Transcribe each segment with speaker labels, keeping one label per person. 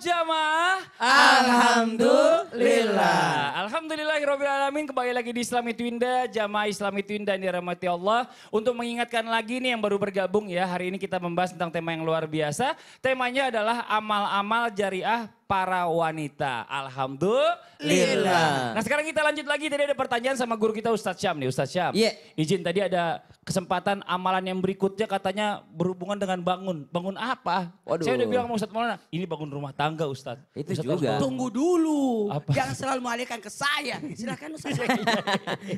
Speaker 1: jamaah?
Speaker 2: Alhamdulillah.
Speaker 1: Alhamdulillahirrahmanirrahim. Kembali lagi di Islami Twinda, jamaah Islami Twinda yang dirahmati Allah. Untuk mengingatkan lagi nih yang baru bergabung ya, hari ini kita membahas tentang tema yang luar biasa. Temanya adalah amal-amal jariah para wanita. Alhamdulillah. Nah sekarang kita lanjut lagi, tadi ada pertanyaan sama guru kita Ustadz Syam nih. Ustadz Syam, izin tadi ada kesempatan amalan yang berikutnya katanya berhubungan dengan bangun. Bangun apa?
Speaker 2: Waduh.
Speaker 1: Saya udah bilang sama Ustadz Maulana, ini bangun rumah tangga Ustadz.
Speaker 2: Itu
Speaker 1: Ustadz
Speaker 2: juga.
Speaker 3: Tunggu dulu,
Speaker 1: Apa?
Speaker 3: jangan selalu mengalihkan ke saya. Silakan Ustaz.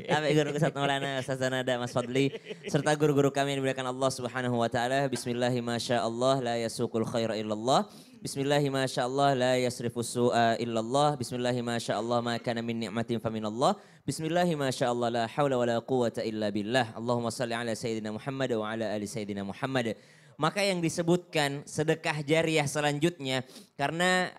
Speaker 2: Kami guru Ustaz Maulana, Ustaz Zanada, Mas Fadli, serta guru-guru kami yang dimuliakan Allah Subhanahu wa taala. Bismillahirrahmanirrahim, la yasuqul khaira illallah. Bismillahirrahmanirrahim, la yasrifus su'a illallah. Bismillahirrahmanirrahim, ma kana min ni'matin faminallah. Bismillahirrahmanirrahim, la haula wa la quwata illa billah. Allahumma salli ala sayyidina Muhammad wa ala ali sayyidina Muhammad. Maka yang disebutkan sedekah jariah selanjutnya karena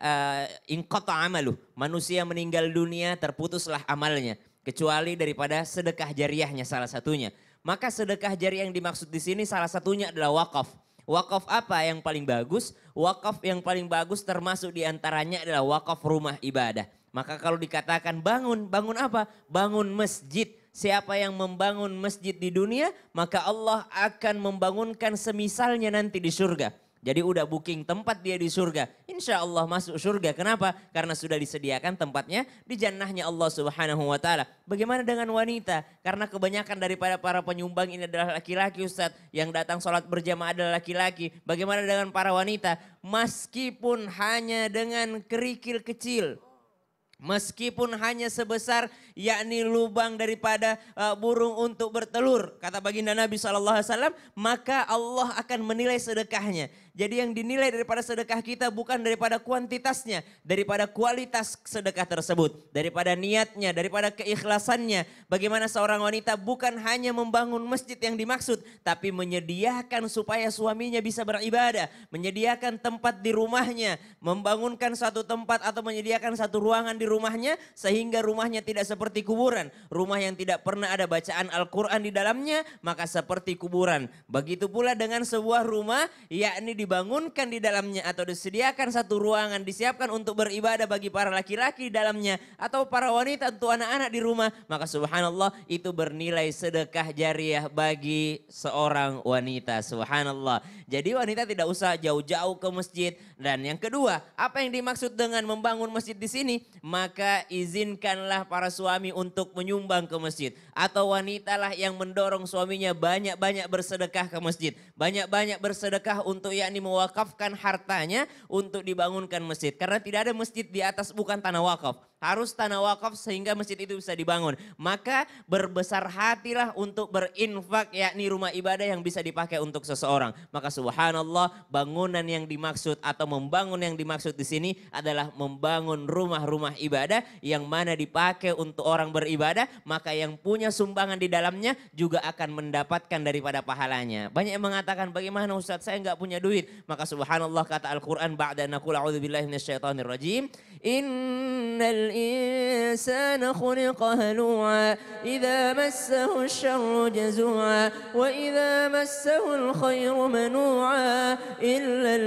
Speaker 2: inqata amaluh, manusia meninggal dunia terputuslah amalnya kecuali daripada sedekah jariahnya salah satunya. Maka sedekah jariah yang dimaksud di sini salah satunya adalah wakaf. Wakaf apa yang paling bagus? Wakaf yang paling bagus termasuk diantaranya adalah wakaf rumah ibadah. Maka kalau dikatakan bangun, bangun apa? Bangun masjid. Siapa yang membangun masjid di dunia, maka Allah akan membangunkan semisalnya nanti di surga. Jadi udah booking tempat dia di surga. Insya Allah masuk surga. Kenapa? Karena sudah disediakan tempatnya di jannahnya Allah Subhanahu wa taala. Bagaimana dengan wanita? Karena kebanyakan daripada para penyumbang ini adalah laki-laki Ustadz. Yang datang sholat berjamaah adalah laki-laki. Bagaimana dengan para wanita? Meskipun hanya dengan kerikil kecil. Meskipun hanya sebesar yakni lubang daripada burung untuk bertelur. Kata baginda Nabi SAW, maka Allah akan menilai sedekahnya. Jadi yang dinilai daripada sedekah kita bukan daripada kuantitasnya, daripada kualitas sedekah tersebut. Daripada niatnya, daripada keikhlasannya. Bagaimana seorang wanita bukan hanya membangun masjid yang dimaksud, tapi menyediakan supaya suaminya bisa beribadah. Menyediakan tempat di rumahnya, membangunkan satu tempat atau menyediakan satu ruangan di rumahnya sehingga rumahnya tidak seperti kuburan. Rumah yang tidak pernah ada bacaan Al-Quran di dalamnya maka seperti kuburan. Begitu pula dengan sebuah rumah yakni dibangunkan di dalamnya atau disediakan satu ruangan disiapkan untuk beribadah bagi para laki-laki di dalamnya atau para wanita untuk anak-anak di rumah. Maka subhanallah itu bernilai sedekah jariah bagi seorang wanita. Subhanallah. Jadi wanita tidak usah jauh-jauh ke masjid. Dan yang kedua, apa yang dimaksud dengan membangun masjid di sini? Maka izinkanlah para suami untuk menyumbang ke masjid. Atau wanitalah yang mendorong suaminya banyak-banyak bersedekah ke masjid. Banyak-banyak bersedekah untuk yakni mewakafkan hartanya untuk dibangunkan masjid. Karena tidak ada masjid di atas bukan tanah wakaf. Harus tanah wakaf sehingga masjid itu bisa dibangun. Maka berbesar hatilah untuk berinfak yakni rumah ibadah yang bisa dipakai untuk seseorang. Maka subhanallah bangunan yang dimaksud atau membangun yang dimaksud di sini adalah membangun rumah-rumah ibadah yang mana dipakai untuk orang beribadah. Maka yang punya sumbangan di dalamnya juga akan mendapatkan daripada pahalanya. Banyak yang mengatakan bagaimana Ustaz saya enggak punya duit. Maka subhanallah kata Al-Quran ba'da naqul a'udzubillahi minasyaitonir rajim. Innal insana khuliqa halu'a idza massahu asy-syarru jazu'a wa idza massahu al-khairu manu'a illa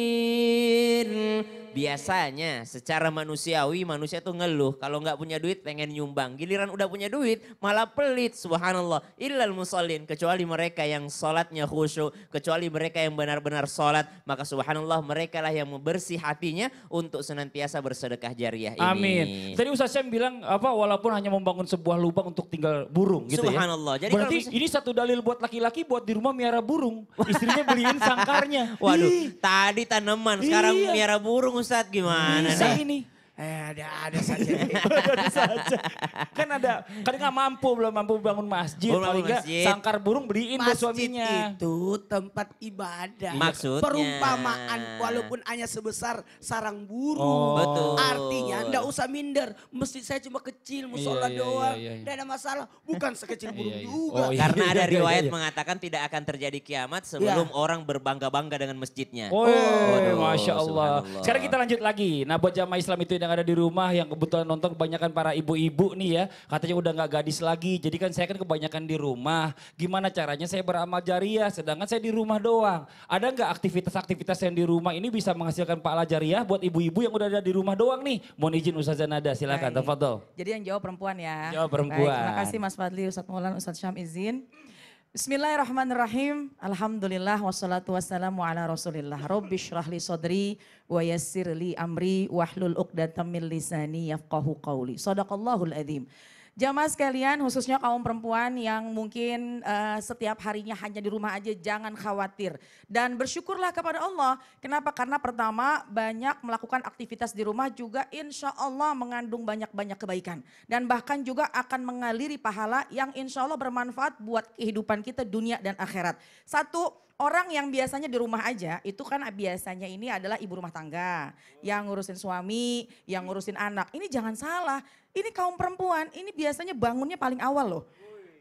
Speaker 2: al-musallin. Biasanya secara manusiawi manusia tuh ngeluh kalau nggak punya duit pengen nyumbang. Giliran udah punya duit malah pelit subhanallah. Illal musallin, kecuali mereka yang sholatnya khusyuk. Kecuali mereka yang benar-benar sholat. Maka subhanallah mereka lah yang membersih hatinya untuk senantiasa bersedekah jariah ini.
Speaker 1: Amin. Tadi Ustaz Syam bilang apa walaupun hanya membangun sebuah lubang untuk tinggal burung gitu
Speaker 2: subhanallah.
Speaker 1: ya.
Speaker 2: Jadi
Speaker 1: berarti ini satu dalil buat laki-laki buat di rumah miara burung. Istrinya beliin sangkarnya.
Speaker 2: Waduh, tadi tanaman sekarang
Speaker 1: Iya.
Speaker 2: miara burung Ustadz gimana
Speaker 1: Bisa
Speaker 2: nih?
Speaker 1: ini.
Speaker 3: Ada saja.
Speaker 1: Ada saja. Kan ada, kan nggak mampu, belum mampu bangun masjid.
Speaker 2: Belum
Speaker 1: Paling
Speaker 2: bangun
Speaker 1: nggak
Speaker 2: masjid.
Speaker 1: sangkar burung beliin buat
Speaker 3: Masjid
Speaker 1: suaminya.
Speaker 3: itu tempat ibadah.
Speaker 2: Maksudnya.
Speaker 3: Perumpamaan walaupun hanya sebesar sarang burung.
Speaker 1: Oh.
Speaker 2: Betul.
Speaker 3: Artinya enggak usah minder. Masjid saya cuma kecil, musola
Speaker 1: Iya,
Speaker 3: doang.
Speaker 1: iya, iya.
Speaker 3: Tidak ada masalah. Bukan sekecil burung
Speaker 1: Iya, iya.
Speaker 3: juga.
Speaker 1: Oh, iya.
Speaker 2: Karena ada riwayat
Speaker 1: iya.
Speaker 2: mengatakan tidak akan terjadi kiamat sebelum orang berbangga-bangga dengan masjidnya.
Speaker 1: Oh,
Speaker 2: Waduh,
Speaker 1: Masya Allah.
Speaker 2: subhanallah.
Speaker 1: Sekarang kita lanjut lagi. Nah buat jamaah Islam itu yang yang ada di rumah yang kebetulan nonton kebanyakan para ibu-ibu nih ya. Katanya udah gak gadis lagi. Jadi kan saya kan kebanyakan di rumah. Gimana caranya saya beramal jariah sedangkan saya di rumah doang. Ada gak aktivitas-aktivitas yang di rumah ini bisa menghasilkan pahala jariah buat ibu-ibu yang udah ada di rumah doang nih? Mohon izin Ustazah Nada, silakan.
Speaker 4: Baik.
Speaker 1: Tafadhol.
Speaker 4: Jadi yang jawab perempuan ya.
Speaker 1: Jawab perempuan.
Speaker 4: Baik, terima kasih Mas Fadli, Ustadz Maulan, Ustadz Syam izin. Bismillahirrahmanirrahim. Alhamdulillah wassalatu wassalamu ala Rasulillah. Rabbi shrahli sodri wa yassir li amri wahlul uqdatam min lisani yafqahu qawli. Shadaqallahul adzim. Jamaah sekalian, khususnya kaum perempuan yang mungkin setiap harinya hanya di rumah aja, jangan khawatir. Dan bersyukurlah kepada Allah. Kenapa? Karena pertama banyak melakukan aktivitas di rumah juga insya Allah mengandung banyak-banyak kebaikan. Dan bahkan juga akan mengaliri pahala yang insya Allah bermanfaat buat kehidupan kita dunia dan akhirat. Satu, orang yang biasanya di rumah aja itu kan biasanya ini adalah ibu rumah tangga. Yang ngurusin suami, yang ngurusin anak. Ini jangan salah. Ini kaum perempuan, ini biasanya bangunnya paling awal loh.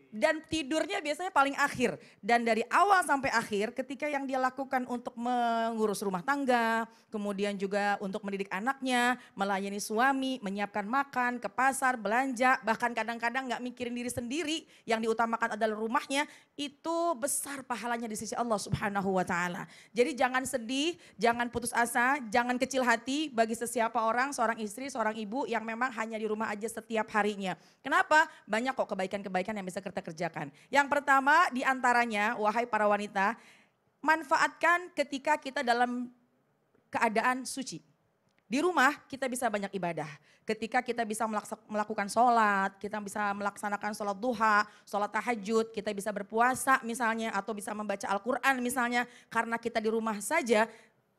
Speaker 4: Dan tidurnya biasanya paling akhir. Dan dari awal sampai akhir ketika yang dia lakukan untuk mengurus rumah tangga, kemudian juga untuk mendidik anaknya, melayani suami, menyiapkan makan, ke pasar, belanja, bahkan kadang-kadang gak mikirin diri sendiri, yang diutamakan adalah rumahnya, itu besar pahalanya di sisi Allah Subhanahu wa Ta'ala. Jadi jangan sedih, jangan putus asa, jangan kecil hati bagi sesiapa orang, seorang istri, seorang ibu yang memang hanya di rumah aja setiap harinya. Kenapa? Banyak kok kebaikan-kebaikan yang bisa kita kerjakan. Yang pertama diantaranya, wahai para wanita, manfaatkan ketika kita dalam keadaan suci. Di rumah kita bisa banyak ibadah. Ketika kita bisa melakukan sholat, kita bisa melaksanakan sholat duha, sholat tahajud, kita bisa berpuasa misalnya, atau bisa membaca Al-Quran misalnya. Karena kita di rumah saja,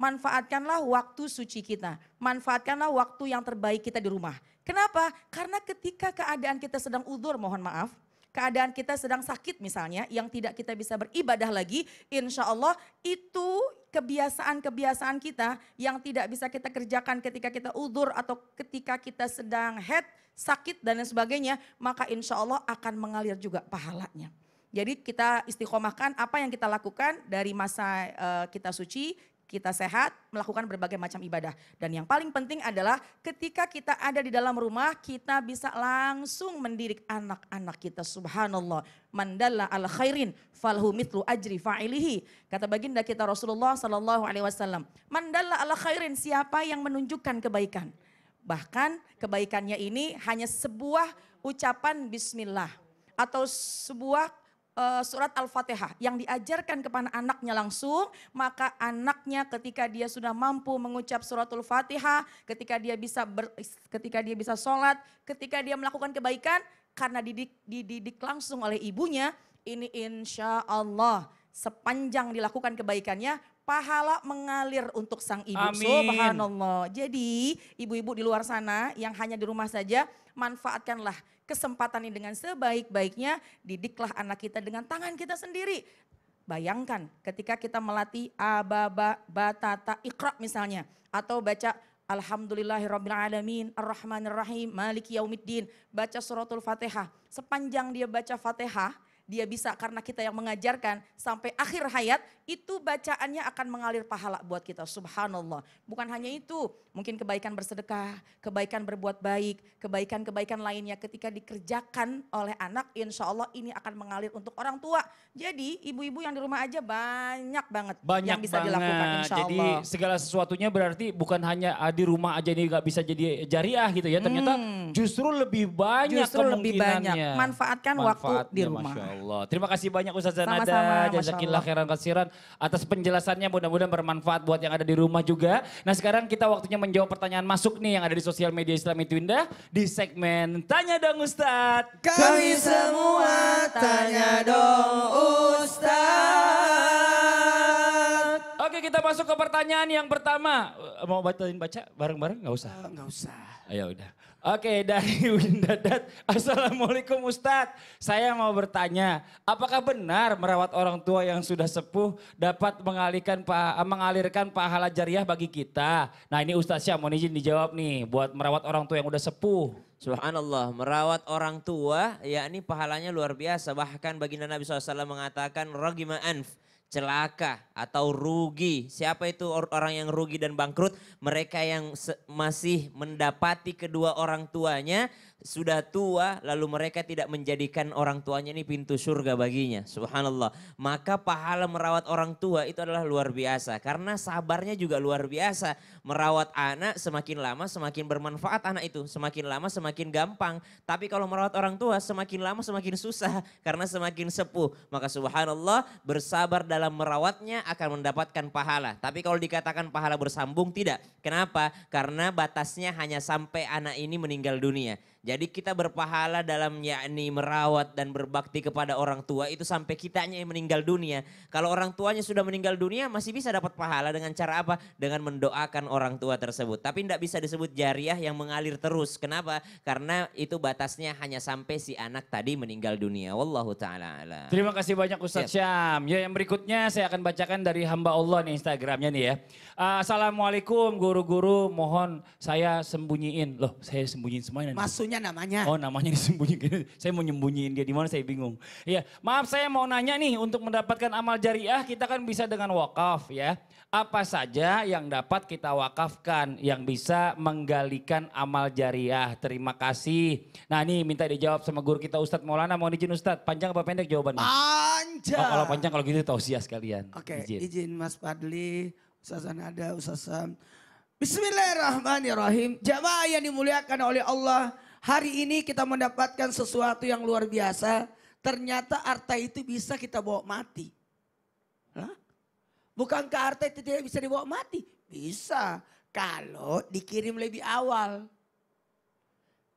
Speaker 4: manfaatkanlah waktu suci kita. Manfaatkanlah waktu yang terbaik kita di rumah. Kenapa? Karena ketika keadaan kita sedang udzur, mohon maaf, keadaan kita sedang sakit misalnya, yang tidak kita bisa beribadah lagi, insya Allah itu kebiasaan-kebiasaan kita yang tidak bisa kita kerjakan ketika kita udzur atau ketika kita sedang head, sakit dan lain sebagainya, maka insya Allah akan mengalir juga pahalanya. Jadi kita istiqomahkan apa yang kita lakukan dari masa kita suci, kita sehat, melakukan berbagai macam ibadah. Dan yang paling penting adalah ketika kita ada di dalam rumah, kita bisa langsung mendidik anak-anak kita. Subhanallah. Mandalla ala khairin falhu mitlu ajri fa'ilihi. Kata baginda kita Rasulullah SAW. Mandalla ala khairin, siapa yang menunjukkan kebaikan. Bahkan kebaikannya ini hanya sebuah ucapan bismillah. Atau sebuah surat Al-Fatihah yang diajarkan kepada anaknya langsung, maka anaknya ketika dia sudah mampu mengucap suratul Fatihah, ketika dia bisa sholat, ketika dia melakukan kebaikan karena dididik langsung oleh ibunya, ini insya Allah sepanjang dilakukan kebaikannya, pahala mengalir untuk sang ibu.
Speaker 1: Amin.
Speaker 4: Subhanallah. Jadi ibu-ibu di luar sana yang hanya di rumah saja, manfaatkanlah kesempatan ini dengan sebaik-baiknya, didiklah anak kita dengan tangan kita sendiri. Bayangkan ketika kita melatih ababa, batata, iqra misalnya. Atau baca Alhamdulillahirrabbilalamin, Ar-Rahmanirrahim, Maliki Yaumiddin. Baca suratul Fatihah. Sepanjang dia baca Fatihah, dia bisa karena kita yang mengajarkan sampai akhir hayat, itu bacaannya akan mengalir pahala buat kita. Subhanallah. Bukan hanya itu, mungkin kebaikan bersedekah, kebaikan berbuat baik, kebaikan-kebaikan lainnya ketika dikerjakan oleh anak, insya Allah ini akan mengalir untuk orang tua. Jadi ibu-ibu yang di rumah aja banyak banget yang bisa dilakukan insya Allah.
Speaker 1: Jadi segala sesuatunya berarti bukan hanya di rumah aja nih gak bisa jadi jariah gitu ya. Ternyata justru lebih banyak kemungkinannya.
Speaker 4: Manfaatkan waktu di rumah.
Speaker 1: Masya Allah. Terima kasih banyak Ustazah Nada.
Speaker 4: Sama-sama,
Speaker 1: Jazakillah khairan katsiran atas penjelasannya, mudah-mudahan bermanfaat buat yang ada di rumah juga. Nah sekarang kita waktunya menjawab pertanyaan masuk nih yang ada di sosial media Islami Twindah di segmen Tanya Dong Ustadz.
Speaker 3: Kami semua tanya dong Ustaz.
Speaker 1: Oke kita masuk ke pertanyaan yang pertama. Mau baca bareng-bareng? Gak usah.
Speaker 3: Enggak usah.
Speaker 1: Ayo udah. Oke dari Windadat. Assalamualaikum Ustadz. Saya mau bertanya, apakah benar merawat orang tua yang sudah sepuh dapat mengalirkan pahala jariah bagi kita? Nah ini Ustadz Syam, mohon izin dijawab nih buat merawat orang tua yang udah sepuh.
Speaker 2: Subhanallah, merawat orang tua yakni pahalanya luar biasa. Bahkan baginda Nabi SAW mengatakan ragima anf, celaka atau rugi. Siapa itu orang yang rugi dan bangkrut? Mereka yang masih mendapati kedua orang tuanya sudah tua lalu mereka tidak menjadikan orang tuanya ini pintu surga baginya. Subhanallah. Maka pahala merawat orang tua itu adalah luar biasa. Karena sabarnya juga luar biasa. Merawat anak semakin lama semakin bermanfaat anak itu. Semakin lama semakin gampang. Tapi kalau merawat orang tua semakin lama semakin susah. Karena semakin sepuh. Maka subhanallah bersabar dalam merawatnya akan mendapatkan pahala. Tapi kalau dikatakan pahala bersambung tidak. Kenapa? Karena batasnya hanya sampai anak ini meninggal dunia. Jadi kita berpahala dalam yakni merawat dan berbakti kepada orang tua itu sampai kitanya yang meninggal dunia. Kalau orang tuanya sudah meninggal dunia masih bisa dapat pahala dengan cara apa? Dengan mendoakan orang tua tersebut. Tapi tidak bisa disebut jariah yang mengalir terus. Kenapa? Karena itu batasnya hanya sampai si anak tadi meninggal dunia. Wallahu ta'ala ala.
Speaker 1: Terima kasih banyak Ustadz Syam. Ya, yang berikutnya saya akan bacakan dari hamba Allah nih Instagramnya nih ya. Assalamualaikum guru-guru, mohon saya sembunyiin. Loh, saya sembunyiin semuanya.
Speaker 3: Masunya namanya.
Speaker 1: Oh, namanya disembunyiin. Saya mau nyembunyiin dia di mana saya bingung. Iya, maaf saya mau nanya nih, untuk mendapatkan amal jariah kita kan bisa dengan wakaf ya. Apa saja yang dapat kita wakafkan yang bisa menggalikan amal jariah? Terima kasih. Nah, ini minta dijawab sama guru kita Ustadz Maulana. Mohon izin Ustadz, panjang apa pendek jawabannya?
Speaker 3: Panjang.
Speaker 1: Oh, kalau panjang kalau gitu tausiah sekalian.
Speaker 3: Oke, izin Mas Fadli, Ustazah Nada, Ustazah. Bismillahirrahmanirrahim. Jamaah yang dimuliakan oleh Allah, hari ini kita mendapatkan sesuatu yang luar biasa. Ternyata harta itu bisa kita bawa mati. Hah? Bukankah harta itu tidak bisa dibawa mati? Bisa, kalau dikirim lebih awal.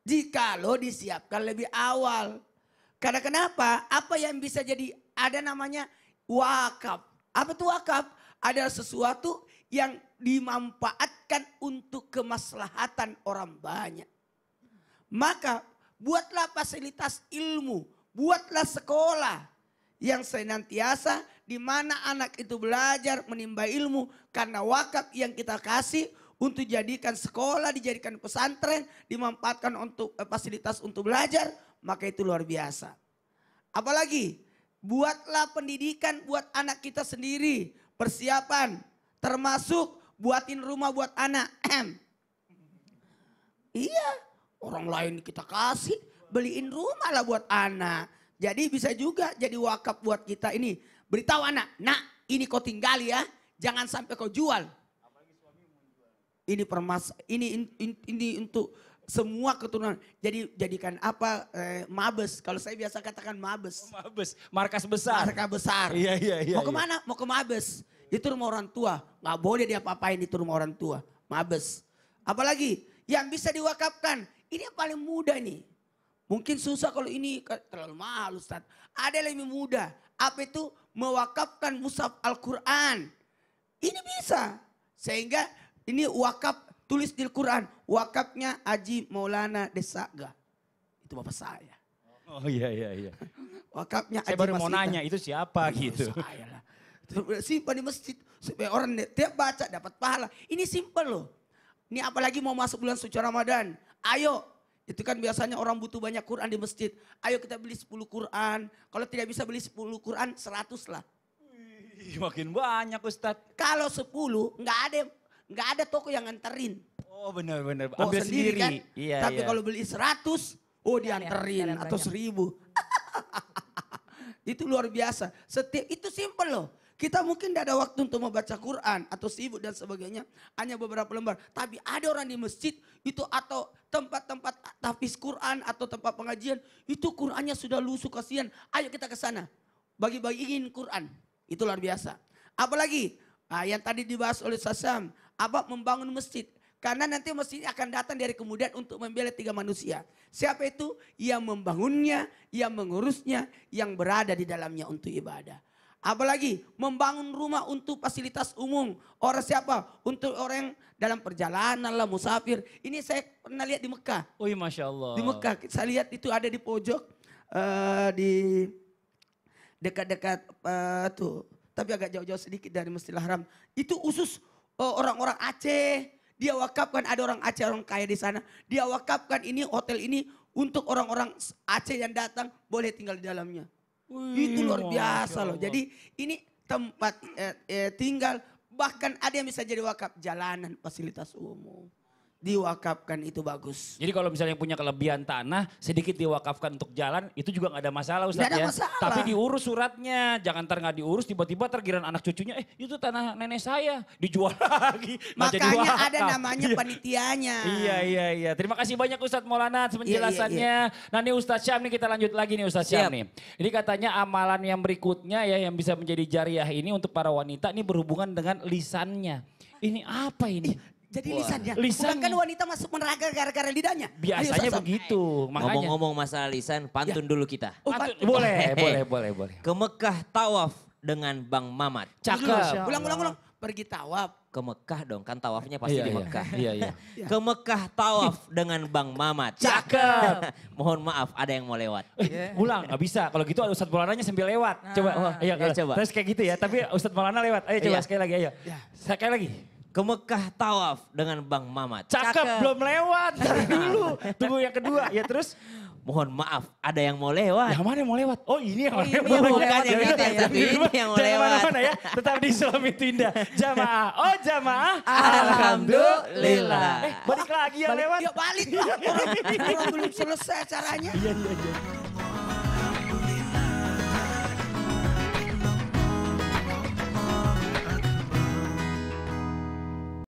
Speaker 3: Jikalau disiapkan lebih awal. Karena kenapa? Apa yang bisa jadi, ada namanya wakaf. Apa itu wakaf? Adalah sesuatu yang dimanfaatkan untuk kemaslahatan orang banyak. Maka buatlah fasilitas ilmu, buatlah sekolah yang senantiasa di mana anak itu belajar menimba ilmu, karena wakaf yang kita kasih untuk jadikan sekolah, dijadikan pesantren, dimanfaatkan untuk fasilitas untuk belajar, maka itu luar biasa. Apalagi buatlah pendidikan buat anak kita sendiri, persiapan termasuk buatin rumah buat anak. Iya, orang lain kita kasih, beliin rumah lah buat anak. Jadi bisa juga jadi wakaf buat kita ini. Beritahu anak, nak ini kau tinggali ya, jangan sampai kau jual. Ini ini untuk semua keturunan. Jadi jadikan apa mabes. Kalau saya biasa katakan mabes.
Speaker 1: Oh, mabes, markas besar.
Speaker 3: Markas besar.
Speaker 1: Iya.
Speaker 3: Mau kemana? Mau ke mabes. Itu rumah orang tua. Nggak boleh dia apa-apain itu rumah orang tua. Mabes. Apalagi yang bisa diwakafkan. Ini yang paling mudah nih. Mungkin susah kalau ini terlalu mahal Ustaz. Ada yang lebih mudah. Apa itu? Mewakafkan mushaf Al-Quran. Ini bisa. Sehingga ini wakaf tulis di Al-Quran. Wakafnya Haji Maulana Desaga. Itu bapak saya.
Speaker 1: Oh iya.
Speaker 3: Wakafnya
Speaker 1: Saya
Speaker 3: Haji
Speaker 1: baru mau
Speaker 3: Masita.
Speaker 1: nanya itu siapa gitu.
Speaker 3: Saya lah. Simpan di masjid supaya orang tiap baca dapat pahala. Ini simpel loh. Ini apalagi mau masuk bulan suci Ramadan. Ayo, itu kan biasanya orang butuh banyak Quran di masjid. Ayo kita beli 10 Quran. Kalau tidak bisa beli 10 Quran 100 lah.
Speaker 1: Wih, makin banyak Ustadz.
Speaker 3: Kalau 10 nggak ada toko yang nganterin.
Speaker 1: Oh benar.
Speaker 3: Bawa
Speaker 1: Ambil sendiri.
Speaker 3: kan.
Speaker 1: Iya,
Speaker 3: Tapi
Speaker 1: iya.
Speaker 3: kalau beli 100, dianterin atau 1000. Itu luar biasa. Itu simple loh. Kita mungkin tidak ada waktu untuk membaca Quran atau sibuk dan sebagainya. Hanya beberapa lembar. Tapi ada orang di masjid itu atau tempat-tempat tahfiz Quran atau tempat pengajian. Itu Qurannya sudah lusuh kasihan. Ayo kita ke sana. Bagi-bagiin Quran. Itu luar biasa. Apalagi yang tadi dibahas oleh Sasam. Apa membangun masjid. Karena nanti masjid akan datang dari kemudian untuk membela 3 manusia. Siapa itu? Yang membangunnya, yang mengurusnya, yang berada di dalamnya untuk ibadah. Apalagi membangun rumah untuk fasilitas umum. Orang siapa? Untuk orang yang dalam perjalanan lah, musafir. Ini saya pernah lihat di Mekah.
Speaker 1: Oh iya Masya Allah.
Speaker 3: Di Mekah saya lihat itu ada di pojok. Di dekat-dekat tuh. Tapi agak jauh-jauh sedikit dari Masjidil Haram. Itu khusus orang-orang Aceh. Dia wakafkan, ada orang Aceh, orang kaya di sana. Dia wakafkan ini, hotel ini untuk orang-orang Aceh yang datang boleh tinggal di dalamnya.
Speaker 1: Wih,
Speaker 3: Itu luar biasa
Speaker 1: Masya
Speaker 3: loh.
Speaker 1: Allah.
Speaker 3: Jadi ini tempat tinggal, bahkan ada yang bisa jadi wakaf jalanan, fasilitas umum. Diwakafkan itu bagus.
Speaker 1: Jadi kalau misalnya punya kelebihan tanah, sedikit diwakafkan untuk jalan, itu juga nggak ada masalah Ustadz
Speaker 3: Nggak ada
Speaker 1: ya.
Speaker 3: masalah.
Speaker 1: Tapi diurus suratnya, jangan ntar nggak diurus, tiba-tiba tergiran anak cucunya, itu tanah nenek saya, dijual lagi. Nggak jadi
Speaker 3: Makanya ada
Speaker 1: wakaf.
Speaker 3: namanya panitianya.
Speaker 1: Iya. Terima kasih banyak Ustadz Maulana atas penjelasannya. Nah ini Ustadz Syam nih kita lanjut lagi nih Ustadz Syam
Speaker 2: Siap.
Speaker 1: nih. Ini katanya amalan yang berikutnya ya yang bisa menjadi jariah ini untuk para wanita ini berhubungan dengan lisannya. Ini apa ini?
Speaker 3: Jadi lisannya.
Speaker 1: Lisannya.
Speaker 3: Bukan kan wanita masuk neraka gara-gara lidahnya.
Speaker 1: Biasanya
Speaker 3: Ayo, Sasam.
Speaker 1: begitu. Makanya.
Speaker 2: Ngomong-ngomong masalah lisan, pantun dulu kita.
Speaker 3: Oh,
Speaker 1: Boleh.
Speaker 2: Ke Mekah tawaf dengan Bang Mamat.
Speaker 1: Cakep.
Speaker 3: Ulang. Pergi tawaf.
Speaker 2: Ke Mekah dong, kan tawafnya pasti di Mekah.
Speaker 1: Iya.
Speaker 2: Ke Mekah tawaf dengan Bang Mamat.
Speaker 1: Cakep.
Speaker 2: Mohon maaf, ada yang mau lewat.
Speaker 1: Ulang, nggak bisa. Kalau gitu Ustadz Maulananya sambil lewat. Coba, ayo,
Speaker 2: coba.
Speaker 1: Terus kayak gitu ya. Tapi Ustadz Maulana lewat. Ayo coba
Speaker 2: Iya.
Speaker 1: sekali lagi, ayo. Sekali lagi.
Speaker 2: Ke Mekah tawaf dengan Bang Mamat.
Speaker 1: Cakep, belum lewat. Dari dulu. Tunggu yang kedua. Ya terus.
Speaker 2: Mohon maaf, ada yang mau lewat.
Speaker 1: Yang mana yang mau lewat? Oh ini yang mau
Speaker 4: ini
Speaker 1: lewat.
Speaker 4: yang mau
Speaker 2: Bukan
Speaker 4: lewat
Speaker 2: yang
Speaker 4: ya.
Speaker 2: itu, tapi ini yang mau
Speaker 1: Jangan
Speaker 2: lewat.
Speaker 1: mana-mana ya. Tetap di Suami Tinda. Jamaah. Oh jamaah.
Speaker 2: Alhamdulillah.
Speaker 1: Balik lagi yang lewat.
Speaker 3: Ya balik lah. Orang belum selesai caranya.
Speaker 1: Iya.